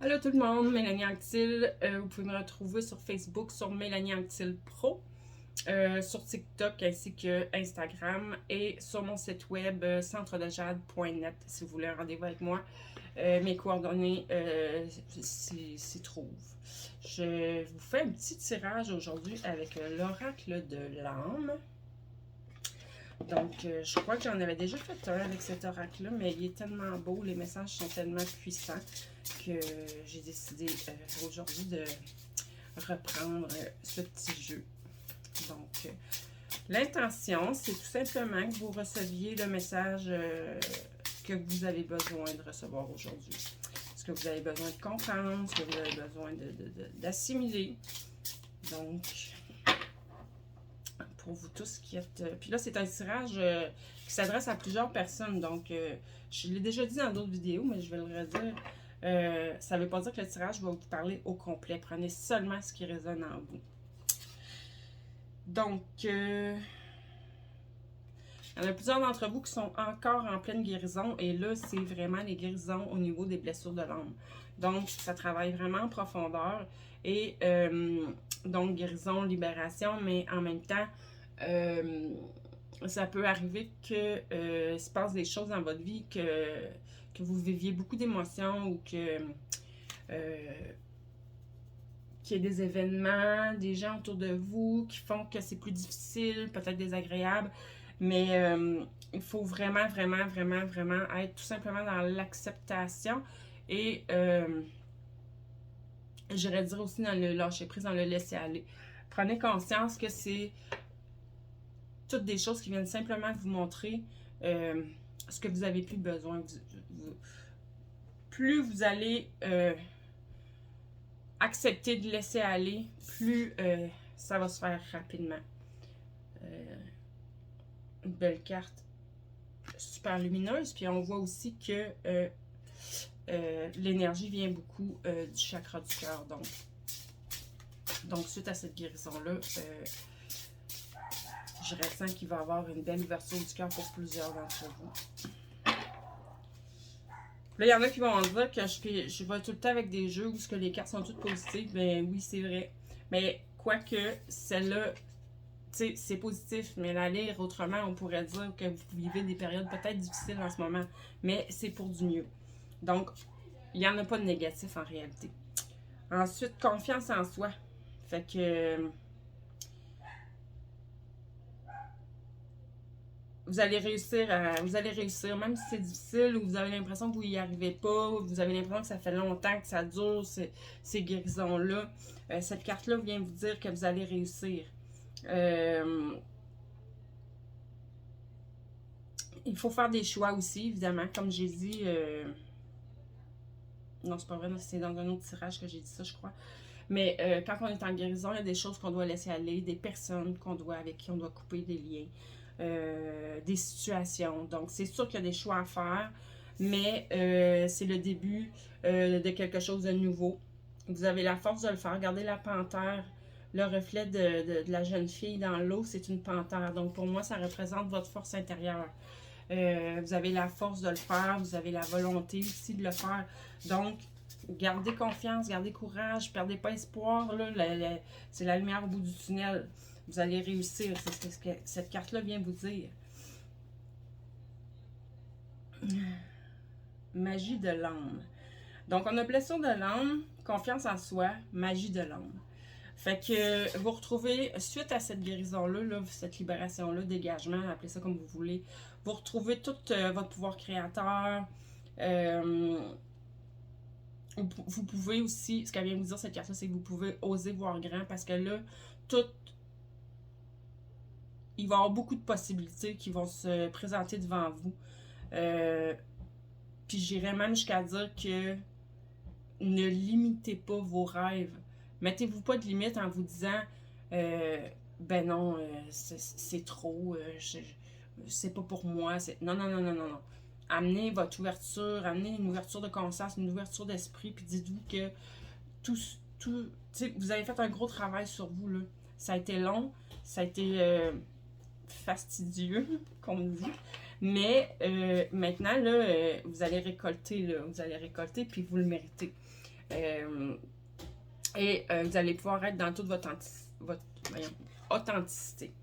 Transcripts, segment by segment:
Allô tout le monde, Mélanie Anctil. Vous pouvez me retrouver sur Facebook sur Mélanie Anctil Pro, sur TikTok ainsi que Instagram et sur mon site web centredejade.net si vous voulez un rendez-vous avec moi. Mes coordonnées s'y trouvent. Je vous fais un petit tirage aujourd'hui avec l'oracle de l'âme. Donc, je crois que j'en avais déjà fait un avec cet oracle-là, mais il est tellement beau, les messages sont tellement puissants que j'ai décidé aujourd'hui de reprendre ce petit jeu. Donc, l'intention, c'est tout simplement que vous receviez le message que vous avez besoin de recevoir aujourd'hui. Ce que vous avez besoin de comprendre, ce que vous avez besoin d'assimiler. Donc, pour vous tous qui êtes... Puis là, c'est un tirage qui s'adresse à plusieurs personnes. Donc, je l'ai déjà dit dans d'autres vidéos, mais je vais le redire. Ça ne veut pas dire que le tirage va vous parler au complet. Prenez seulement ce qui résonne en vous. Donc, il y en a plusieurs d'entre vous qui sont encore en pleine guérison. Et là, c'est vraiment les guérisons au niveau des blessures de l'âme. Donc, ça travaille vraiment en profondeur. Et donc, guérison, libération, mais en même temps... ça peut arriver que se passe des choses dans votre vie, que vous viviez beaucoup d'émotions ou que qu'il y ait des événements, des gens autour de vous qui font que c'est plus difficile, peut-être désagréable, mais il faut vraiment, vraiment, vraiment, vraiment être tout simplement dans l'acceptation et j'irais dire aussi dans le lâcher prise, dans le laisser aller. Prenez conscience que c'est toutes des choses qui viennent simplement vous montrer ce que vous avez plus besoin. Plus vous allez accepter de laisser aller, plus ça va se faire rapidement. Une belle carte super lumineuse. Puis on voit aussi que l'énergie vient beaucoup du chakra du cœur. Donc, suite à cette guérison-là, je ressens qu'il va y avoir une belle ouverture du cœur pour plusieurs d'entre vous. Là, il y en a qui vont dire que je vais tout le temps avec des jeux où que les cartes sont toutes positives. Ben oui, c'est vrai. Mais quoique, celle-là, c'est positif. Mais la lire autrement, on pourrait dire que vous vivez des périodes peut-être difficiles en ce moment. Mais c'est pour du mieux. Donc, il n'y en a pas de négatif en réalité. Ensuite, confiance en soi. Fait que... vous allez réussir, même si c'est difficile ou vous avez l'impression que vous n'y arrivez pas, vous avez l'impression que ça fait longtemps que ça dure, ces guérisons-là. Cette carte-là vient vous dire que vous allez réussir. Il faut faire des choix aussi, évidemment. Comme j'ai dit, non, c'est pas vrai, c'est dans un autre tirage que j'ai dit ça, je crois. Mais quand on est en guérison, il y a des choses qu'on doit laisser aller, des personnes avec qui on doit couper des liens. Des situations. Donc, c'est sûr qu'il y a des choix à faire, mais c'est le début de quelque chose de nouveau. Vous avez la force de le faire. Regardez la panthère, le reflet de la jeune fille dans l'eau, c'est une panthère. Donc, pour moi, ça représente votre force intérieure. Vous avez la force de le faire, vous avez la volonté aussi de le faire. Donc, gardez confiance, gardez courage, perdez pas espoir. C'est la lumière au bout du tunnel. Vous allez réussir. C'est ce que cette carte-là vient vous dire. Magie de l'âme. Donc, on a blessure de l'âme, confiance en soi, magie de l'âme. Fait que vous retrouvez, suite à cette guérison-là, cette libération-là, dégagement, appelez ça comme vous voulez, vous retrouvez tout votre pouvoir créateur. Vous pouvez aussi, ce qu'elle vient vous dire cette carte-là, c'est que vous pouvez oser voir grand parce que là, il va y avoir beaucoup de possibilités qui vont se présenter devant vous. Puis j'irais même jusqu'à dire que ne limitez pas vos rêves. Mettez-vous pas de limite en vous disant ben non, c'est trop, c'est pas pour moi. Non, non, non, non, non, non. Amenez votre ouverture, amenez une ouverture de conscience, une ouverture d'esprit, puis dites-vous que vous avez fait un gros travail sur vous, là. Ça a été long, ça a été fastidieux, comme on dit. Mais maintenant, là, vous allez récolter, puis vous le méritez. Vous allez pouvoir être dans toute votre authenticité.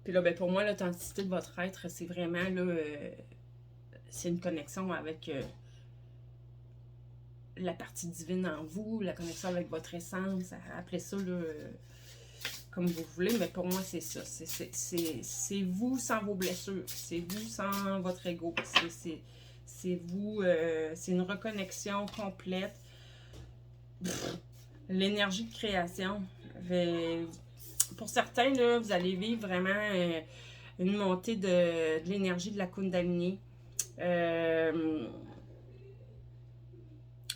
Puis là, ben, pour moi, l'authenticité de votre être, c'est vraiment là, c'est une connexion avec la partie divine en vous, la connexion avec votre essence, appelez ça là, comme vous voulez, mais pour moi, c'est ça. C'est vous sans vos blessures, c'est vous sans votre ego, c'est vous, c'est une reconnexion complète. L'énergie de création. Pour certains, là, vous allez vivre vraiment une montée de l'énergie de la Kundalini.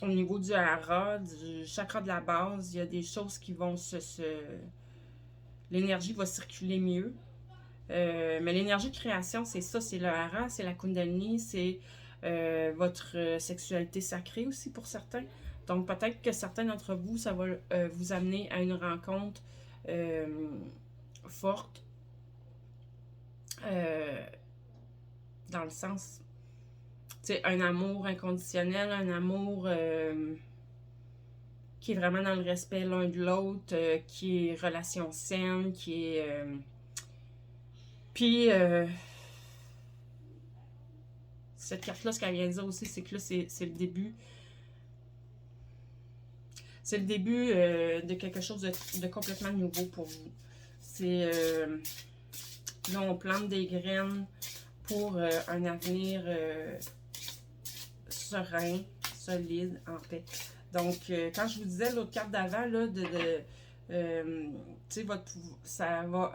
Au niveau du hara, du chakra de la base, il y a des choses qui vont l'énergie va circuler mieux. Mais l'énergie de création, c'est ça, c'est le hara, c'est la Kundalini, c'est votre sexualité sacrée aussi pour certains. Donc peut-être que certains d'entre vous, ça va vous amener à une rencontre forte dans le sens, tu sais, un amour inconditionnel, un amour qui est vraiment dans le respect l'un de l'autre, qui est relation saine, qui est... Puis, cette carte-là, ce qu'elle vient de dire aussi, c'est que là, c'est le début. C'est le début de quelque chose de complètement nouveau pour vous. C'est... là, on plante des graines pour un avenir serein, solide, en paix. Donc, quand je vous disais l'autre carte d'avant, là, tu sais, ça va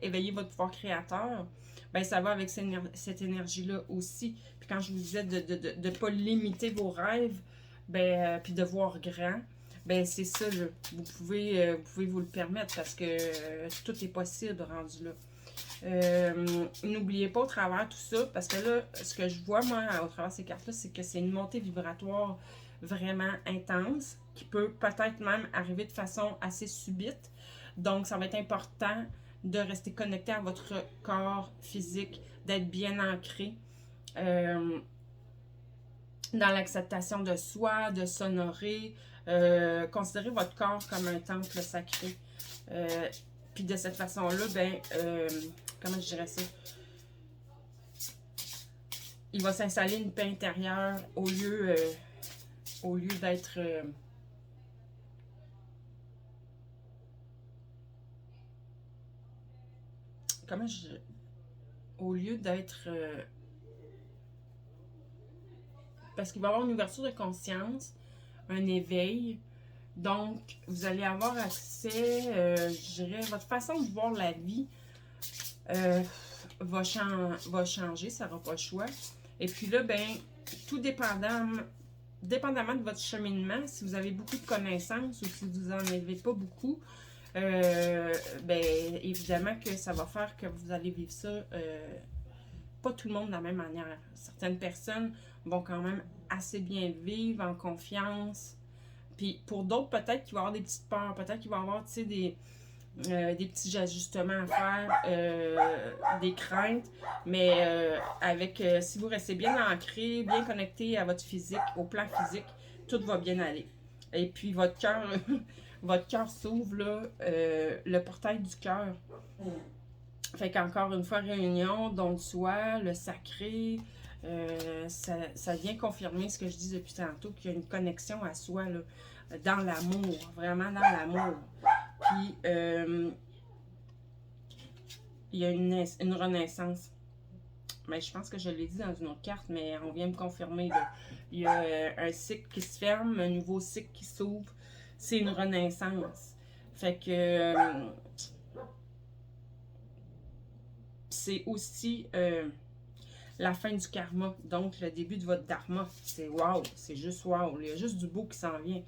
éveiller votre pouvoir créateur, ben ça va avec cette énergie-là aussi. Puis quand je vous disais de ne pas limiter vos rêves, ben, puis de voir grand, ben c'est ça, là. Vous pouvez vous le permettre parce que tout est possible rendu là. N'oubliez pas au travers tout ça, parce que là, ce que je vois, moi, au travers de ces cartes-là, c'est que c'est une montée vibratoire vraiment intense, qui peut peut-être même arriver de façon assez subite. Donc, ça va être important de rester connecté à votre corps physique, d'être bien ancré dans l'acceptation de soi, de s'honorer, considérer votre corps comme un temple sacré. Puis de cette façon-là, ben, comment je dirais ça? Il va s'installer une paix intérieure au lieu d'être... au lieu d'être... parce qu'il va y avoir une ouverture de conscience, un éveil. Donc, vous allez avoir accès, je dirais, votre façon de voir la vie va changer, ça n'aura pas le choix. Et puis là, ben, tout dépendamment de votre cheminement, si vous avez beaucoup de connaissances ou si vous n'en avez pas beaucoup, ben, évidemment que ça va faire que vous allez vivre ça, pas tout le monde de la même manière. Certaines personnes vont quand même assez bien vivre, en confiance. Puis pour d'autres, peut-être qu'il va y avoir des petites peurs, peut-être qu'il va y avoir, tu sais, des petits ajustements à faire, des craintes, mais si vous restez bien ancré, bien connecté à votre physique, au plan physique, tout va bien aller. Et puis votre cœur, votre cœur s'ouvre là, le portail du cœur. Fait qu'encore une fois, réunion, don de soi, le sacré, ça vient confirmer ce que je dis depuis tantôt, qu'il y a une connexion à soi là, dans l'amour, vraiment dans l'amour. Puis, il y a une renaissance. Mais je pense que je l'ai dit dans une autre carte, mais on vient me confirmer. Là. Il y a un cycle qui se ferme, un nouveau cycle qui s'ouvre. C'est une renaissance. Fait que c'est aussi la fin du karma. Donc, le début de votre dharma. C'est wow, c'est juste wow. Il y a juste du beau qui s'en vient.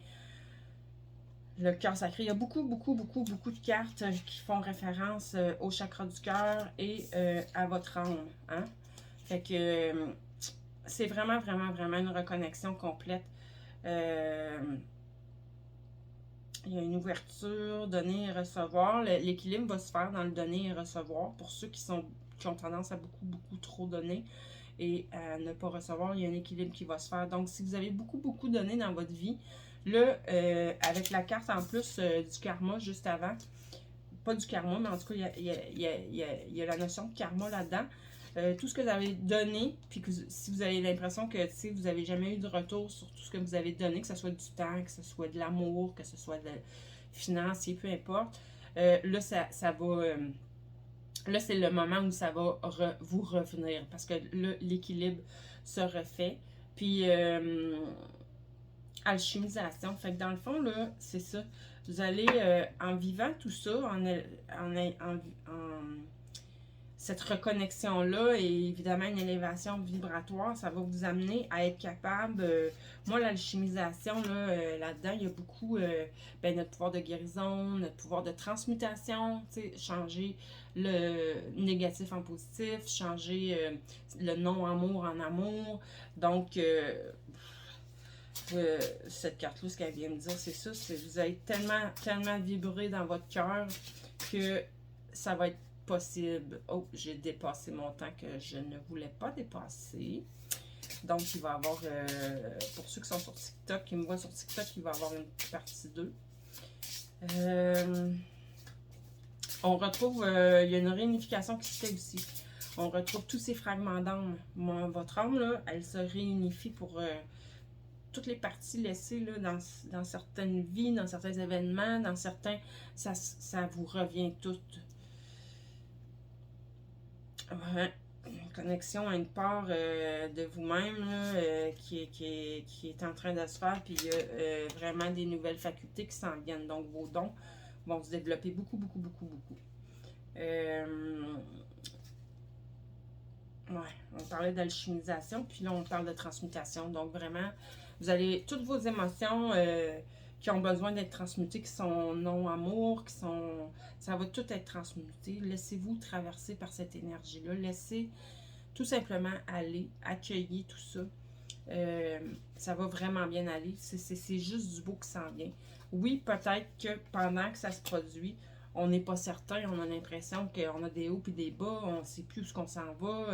Le cœur sacré. Il y a beaucoup de cartes qui font référence au chakra du cœur et à votre âme. Hein? Fait que c'est vraiment une reconnexion complète. Il y a une ouverture, donner et recevoir. L'équilibre va se faire dans le donner et recevoir pour ceux qui ont tendance à beaucoup trop donner. et à ne pas recevoir, il y a un équilibre qui va se faire. Donc, si vous avez beaucoup donné dans votre vie, là, avec la carte en plus du karma juste avant, pas du karma, mais en tout cas, il y a la notion de karma là-dedans. Tout ce que vous avez donné, puis que si vous avez l'impression que vous n'avez jamais eu de retour sur tout ce que vous avez donné, que ce soit du temps, que ce soit de l'amour, que ce soit de financier, peu importe, là, ça va. Là, c'est le moment où ça va vous revenir parce que là, l'équilibre se refait. Puis, alchimisation. Fait que dans le fond, là, c'est ça. Vous allez, en vivant tout ça, en cette reconnexion-là et évidemment une élévation vibratoire, ça va vous amener à être capable. Moi, l'alchimisation, là-dedans, il y a beaucoup notre pouvoir de guérison, notre pouvoir de transmutation, changer le négatif en positif, changer le non-amour en amour. Donc, cette carte-là, ce qu'elle vient me dire, c'est ça, vous allez tellement vibré dans votre cœur que ça va être possible. Oh, j'ai dépassé mon temps que je ne voulais pas dépasser. Donc, il va y avoir, pour ceux qui sont sur TikTok, qui me voient sur TikTok, il va y avoir une partie 2. On retrouve, il y a une réunification qui se fait aussi. On retrouve tous ces fragments d'âme. Votre âme, là, elle se réunifie pour toutes les parties laissées là, dans certaines vies, dans certains événements, dans certains... Ça vous revient tout. Ouais. Une connexion à une part de vous-même qui est en train de se faire, puis il y a vraiment des nouvelles facultés qui s'en viennent. Donc, vos dons vont se développer beaucoup. Ouais, on parlait d'alchimisation, puis là, on parle de transmutation. Donc, vraiment, vous allez toutes vos émotions qui ont besoin d'être transmutées, qui sont non-amour, ça va tout être transmuté. Laissez-vous traverser par cette énergie-là. Laissez tout simplement aller, accueillir tout ça. Ça va vraiment bien aller. C'est juste du beau qui s'en vient. Oui, peut-être que pendant que ça se produit, on n'est pas certain, on a l'impression qu'on a des hauts et des bas, on ne sait plus où ce qu'on s'en va.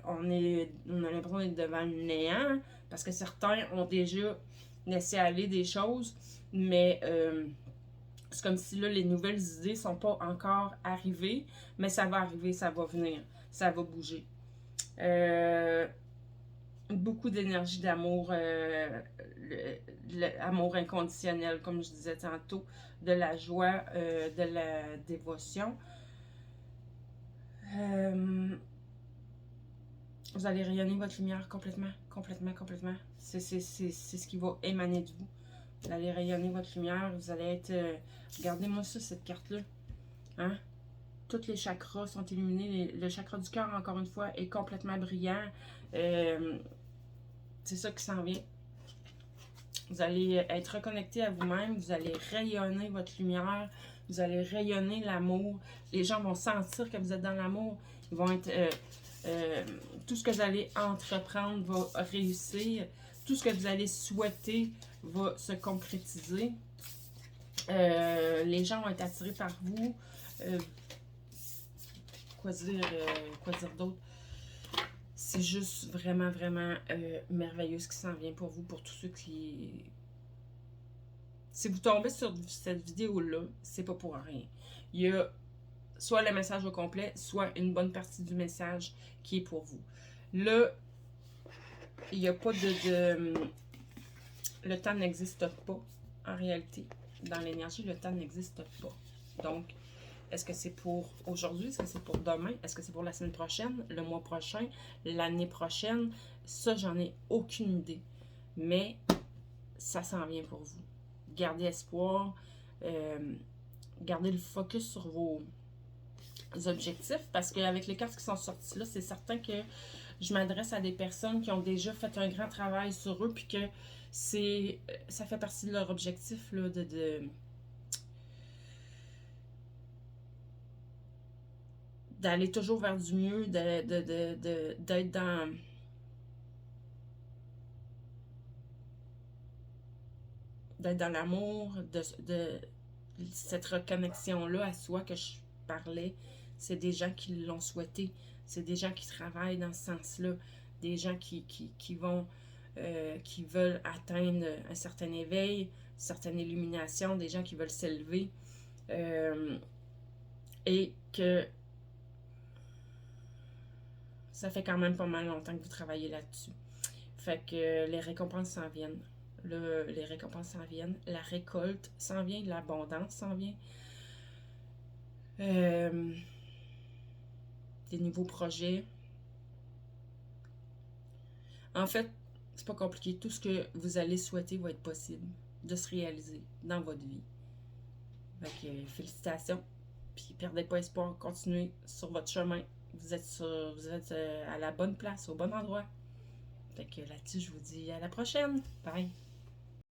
On a l'impression d'être devant le néant parce que certains ont déjà laissé aller des choses, mais c'est comme si là, les nouvelles idées ne sont pas encore arrivées, mais ça va arriver, ça va venir, ça va bouger. Beaucoup d'énergie d'amour, l'amour inconditionnel, comme je disais tantôt, de la joie, de la dévotion. Vous allez rayonner votre lumière complètement. C'est ce qui va émaner de vous. Vous allez rayonner votre lumière, vous allez être... regardez-moi ça, cette carte-là. Hein? Tous les chakras sont illuminés. Le chakra du cœur, encore une fois, est complètement brillant. C'est ça qui s'en vient. Vous allez être reconnecté à vous-même. Vous allez rayonner votre lumière. Vous allez rayonner l'amour. Les gens vont sentir que vous êtes dans l'amour. Ils vont être... tout ce que vous allez entreprendre va réussir. Tout ce que vous allez souhaiter va se concrétiser. Les gens vont être attirés par vous. Quoi dire d'autre? C'est juste vraiment merveilleux ce qui s'en vient pour vous, pour tous ceux qui... Si vous tombez sur cette vidéo-là, c'est pas pour rien. Il y a soit le message au complet, soit une bonne partie du message qui est pour vous. Là, il n'y a pas de... Le temps n'existe pas, en réalité. Dans l'énergie, le temps n'existe pas. Donc, est-ce que c'est pour aujourd'hui? Est-ce que c'est pour demain? Est-ce que c'est pour la semaine prochaine? Le mois prochain? L'année prochaine? Ça, j'en ai aucune idée. Mais ça s'en vient pour vous. Gardez espoir. Gardez le focus sur vos objectifs. Parce qu'avec les cartes qui sont sorties là, c'est certain que je m'adresse à des personnes qui ont déjà fait un grand travail sur eux. Puis que ça fait partie de leur objectif là, d'aller toujours vers du mieux, d'être dans... d'être dans l'amour, de cette reconnexion-là à soi que je parlais. c'est des gens qui l'ont souhaité. C'est des gens qui travaillent dans ce sens-là. Des gens qui vont, qui veulent atteindre un certain éveil, une certaine illumination, des gens qui veulent s'élever. Et que ça fait quand même pas mal longtemps que vous travaillez là-dessus. Fait que les récompenses s'en viennent. Les récompenses s'en viennent. La récolte s'en vient. L'abondance s'en vient. Des nouveaux projets. En fait, c'est pas compliqué. Tout ce que vous allez souhaiter va être possible de se réaliser dans votre vie. Fait que félicitations. Puis perdez pas espoir. Continuez sur votre chemin. Vous êtes à la bonne place, au bon endroit. Fait que là-dessus, je vous dis à la prochaine. Bye!